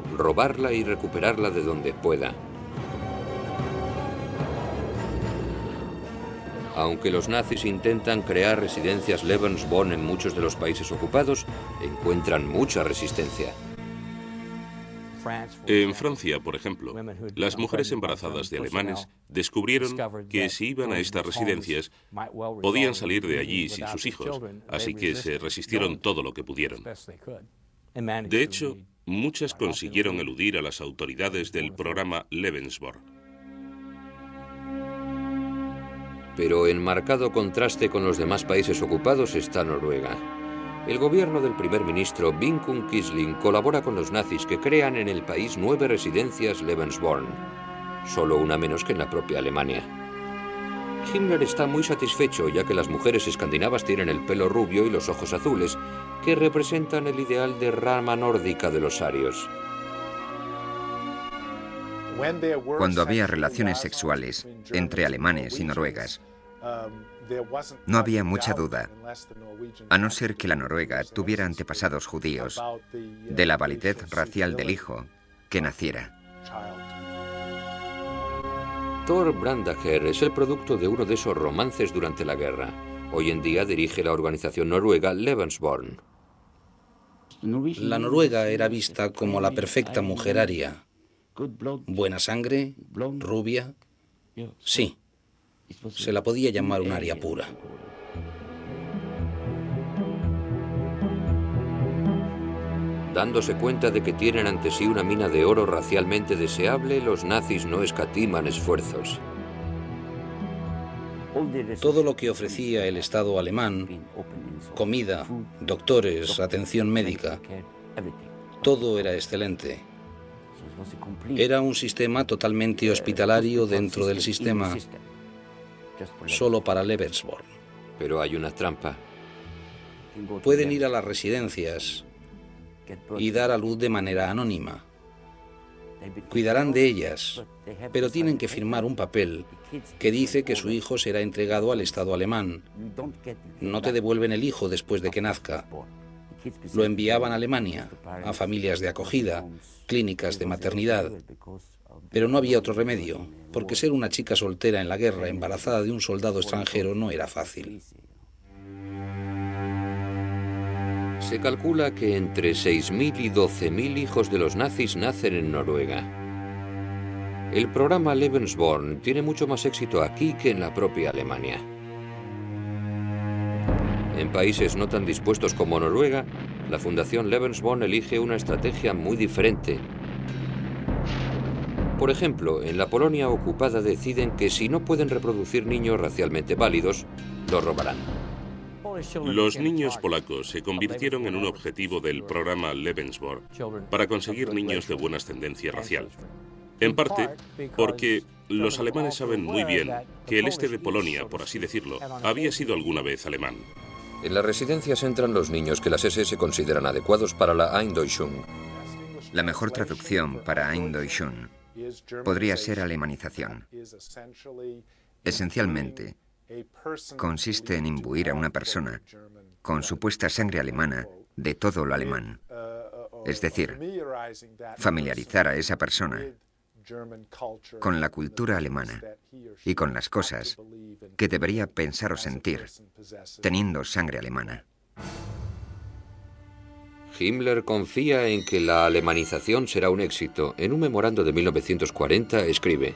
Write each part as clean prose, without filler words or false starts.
robarla y recuperarla de donde pueda. Aunque los nazis intentan crear residencias Lebensborn en muchos de los países ocupados, encuentran mucha resistencia. En Francia, por ejemplo, las mujeres embarazadas de alemanes descubrieron que si iban a estas residencias podían salir de allí sin sus hijos, así que se resistieron todo lo que pudieron. De hecho, muchas consiguieron eludir a las autoridades del programa Lebensborn. Pero en marcado contraste con los demás países ocupados está Noruega. El gobierno del primer ministro Vidkun Quisling colabora con los nazis que crean en el país 9 residencias Lebensborn, solo una menos que en la propia Alemania. Himmler está muy satisfecho ya que las mujeres escandinavas tienen el pelo rubio y los ojos azules, que representan el ideal de rama nórdica de los arios. Cuando había relaciones sexuales entre alemanes y noruegas, no había mucha duda, a no ser que la Noruega tuviera antepasados judíos, de la validez racial del hijo que naciera. Thor Brandager es el producto de uno de esos romances durante la guerra. Hoy en día dirige la organización noruega Lebensborn. La Noruega era vista como la perfecta mujer aria. Buena sangre, rubia. Sí, se la podía llamar una aria pura. Dándose cuenta de que tienen ante sí una mina de oro racialmente deseable, los nazis no escatiman esfuerzos. Todo lo que ofrecía el Estado alemán, comida, doctores, atención médica, todo era excelente. Era un sistema totalmente hospitalario dentro del sistema, solo para Lebensborn. Pero hay una trampa. Pueden ir a las residencias y dar a luz de manera anónima. Cuidarán de ellas, pero tienen que firmar un papel que dice que su hijo será entregado al Estado alemán. No te devuelven el hijo después de que nazca. Lo enviaban a Alemania, a familias de acogida, clínicas de maternidad. Pero no había otro remedio, porque ser una chica soltera en la guerra, embarazada de un soldado extranjero, no era fácil. Se calcula que entre 6.000 y 12.000 hijos de los nazis nacen en Noruega. El programa Lebensborn tiene mucho más éxito aquí que en la propia Alemania. En países no tan dispuestos como Noruega, la Fundación Lebensborn elige una estrategia muy diferente. Por ejemplo, en la Polonia ocupada deciden que si no pueden reproducir niños racialmente válidos, los robarán. Los niños polacos se convirtieron en un objetivo del programa Lebensborn para conseguir niños de buena ascendencia racial. En parte porque los alemanes saben muy bien que el este de Polonia, por así decirlo, había sido alguna vez alemán. En las residencias entran los niños que las SS consideran adecuados para la Eindeutschung. La mejor traducción para Eindeutschung podría ser alemanización. Esencialmente, consiste en imbuir a una persona con supuesta sangre alemana de todo lo alemán. Es decir, familiarizar a esa persona con la cultura alemana y con las cosas que debería pensar o sentir teniendo sangre alemana. Himmler confía en que la alemanización será un éxito. En un memorando de 1940 escribe: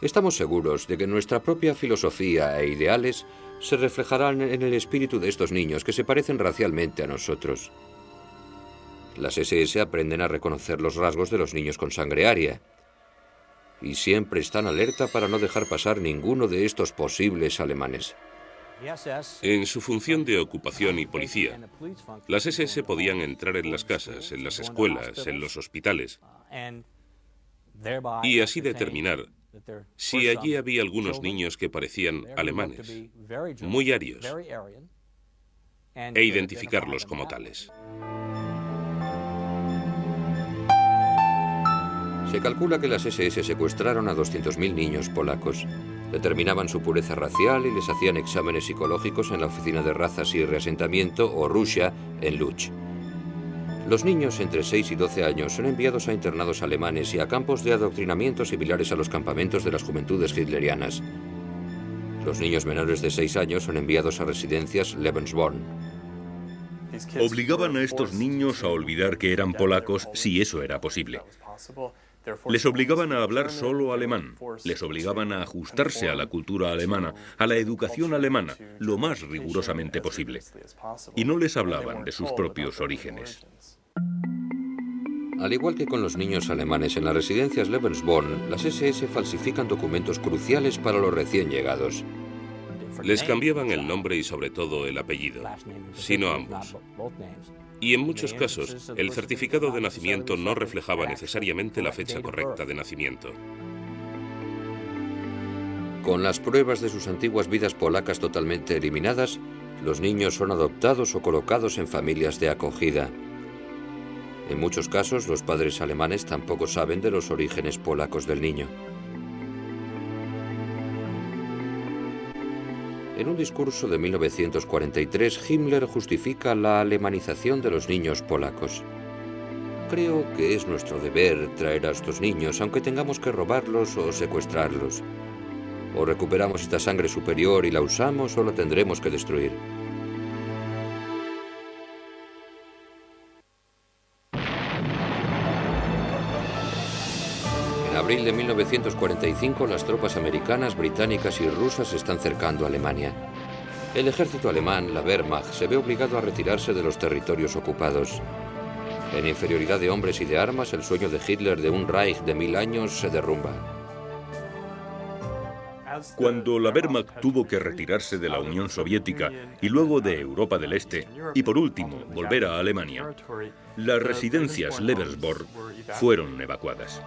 estamos seguros de que nuestra propia filosofía e ideales se reflejarán en el espíritu de estos niños que se parecen racialmente a nosotros. Las SS aprenden a reconocer los rasgos de los niños con sangre aria y siempre están alerta para no dejar pasar ninguno de estos posibles alemanes. En su función de ocupación y policía, las SS podían entrar en las casas, en las escuelas, en los hospitales y así determinar si allí había algunos niños que parecían alemanes, muy arios, e identificarlos como tales. Se calcula que las SS secuestraron a 200.000 niños polacos. Determinaban su pureza racial y les hacían exámenes psicológicos en la Oficina de Razas y Reasentamiento, o Rusia, en Łódź. Los niños entre 6 y 12 años son enviados a internados alemanes y a campos de adoctrinamiento similares a los campamentos de las juventudes hitlerianas. Los niños menores de 6 años son enviados a residencias Lebensborn. Obligaban a estos niños a olvidar que eran polacos si eso era posible. Les obligaban a hablar solo alemán, les obligaban a ajustarse a la cultura alemana, a la educación alemana, lo más rigurosamente posible. Y no les hablaban de sus propios orígenes. Al igual que con los niños alemanes en las residencias Lebensborn, las SS falsifican documentos cruciales para los recién llegados. Les cambiaban el nombre y sobre todo el apellido, sino ambos. Y en muchos casos, el certificado de nacimiento no reflejaba necesariamente la fecha correcta de nacimiento. Con las pruebas de sus antiguas vidas polacas totalmente eliminadas, los niños son adoptados o colocados en familias de acogida. En muchos casos, los padres alemanes tampoco saben de los orígenes polacos del niño. En un discurso de 1943, Himmler justifica la alemanización de los niños polacos. Creo que es nuestro deber traer a estos niños, aunque tengamos que robarlos o secuestrarlos. O recuperamos esta sangre superior y la usamos, o la tendremos que destruir. En abril de 1945, las tropas americanas, británicas y rusas se están cercando a Alemania. El ejército alemán, la Wehrmacht, se ve obligado a retirarse de los territorios ocupados. En inferioridad de hombres y de armas, el sueño de Hitler de un Reich de 1000 años se derrumba. Cuando la Wehrmacht tuvo que retirarse de la Unión Soviética y luego de Europa del Este, y por último volver a Alemania, las residencias Lebensborn fueron evacuadas.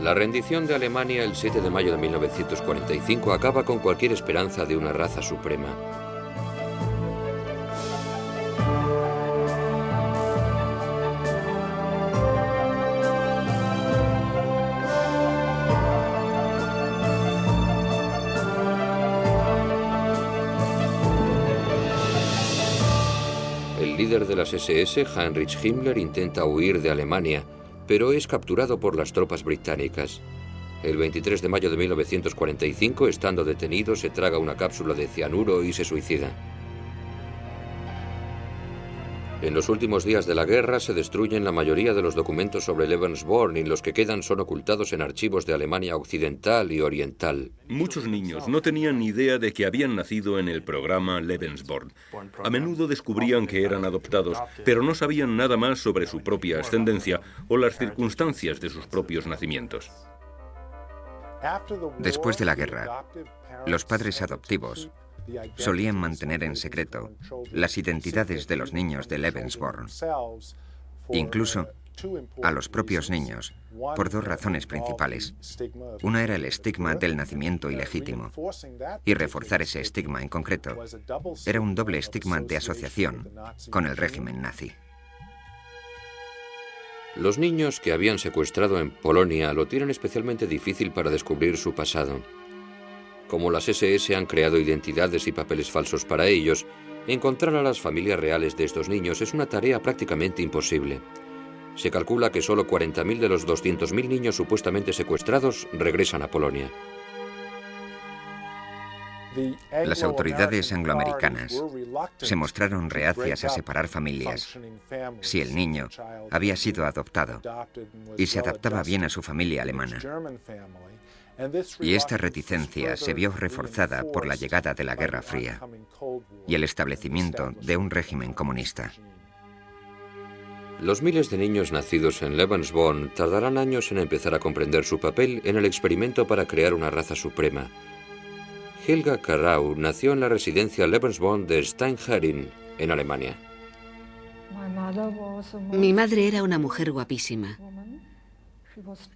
La rendición de Alemania el 7 de mayo de 1945 acaba con cualquier esperanza de una raza suprema. El líder de las SS, Heinrich Himmler, intenta huir de Alemania, pero es capturado por las tropas británicas. El 23 de mayo de 1945, estando detenido, se traga una cápsula de cianuro y se suicida. En los últimos días de la guerra se destruyen la mayoría de los documentos sobre Lebensborn y los que quedan son ocultados en archivos de Alemania Occidental y Oriental. Muchos niños no tenían ni idea de que habían nacido en el programa Lebensborn. A menudo descubrían que eran adoptados, pero no sabían nada más sobre su propia ascendencia o las circunstancias de sus propios nacimientos. Después de la guerra, los padres adoptivos solían mantener en secreto las identidades de los niños de Lebensborn, incluso a los propios niños, por dos razones principales. Una era el estigma del nacimiento ilegítimo, y reforzar ese estigma en concreto era un doble estigma de asociación con el régimen nazi. Los niños que habían secuestrado en Polonia lo tienen especialmente difícil para descubrir su pasado. Como las SS han creado identidades y papeles falsos para ellos, encontrar a las familias reales de estos niños es una tarea prácticamente imposible. Se calcula que solo 40.000 de los 200.000 niños supuestamente secuestrados regresan a Polonia. Las autoridades angloamericanas se mostraron reacias a separar familias si el niño había sido adoptado y se adaptaba bien a su familia alemana. Y esta reticencia se vio reforzada por la llegada de la Guerra Fría y el establecimiento de un régimen comunista. Los miles de niños nacidos en Lebensborn tardarán años en empezar a comprender su papel en el experimento para crear una raza suprema. Helga Karau nació en la residencia Lebensborn de Steinherin, en Alemania. Mi madre era una mujer guapísima.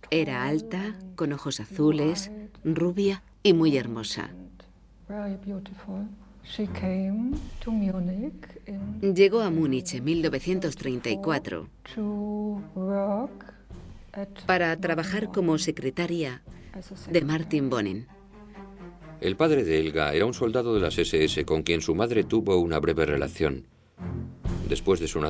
Era alta, con ojos azules, rubia y muy hermosa. Llegó a Múnich en 1934 para trabajar como secretaria de Martin Bonin. El padre de Helga era un soldado de las SS con quien su madre tuvo una breve relación. Después de su nacimiento,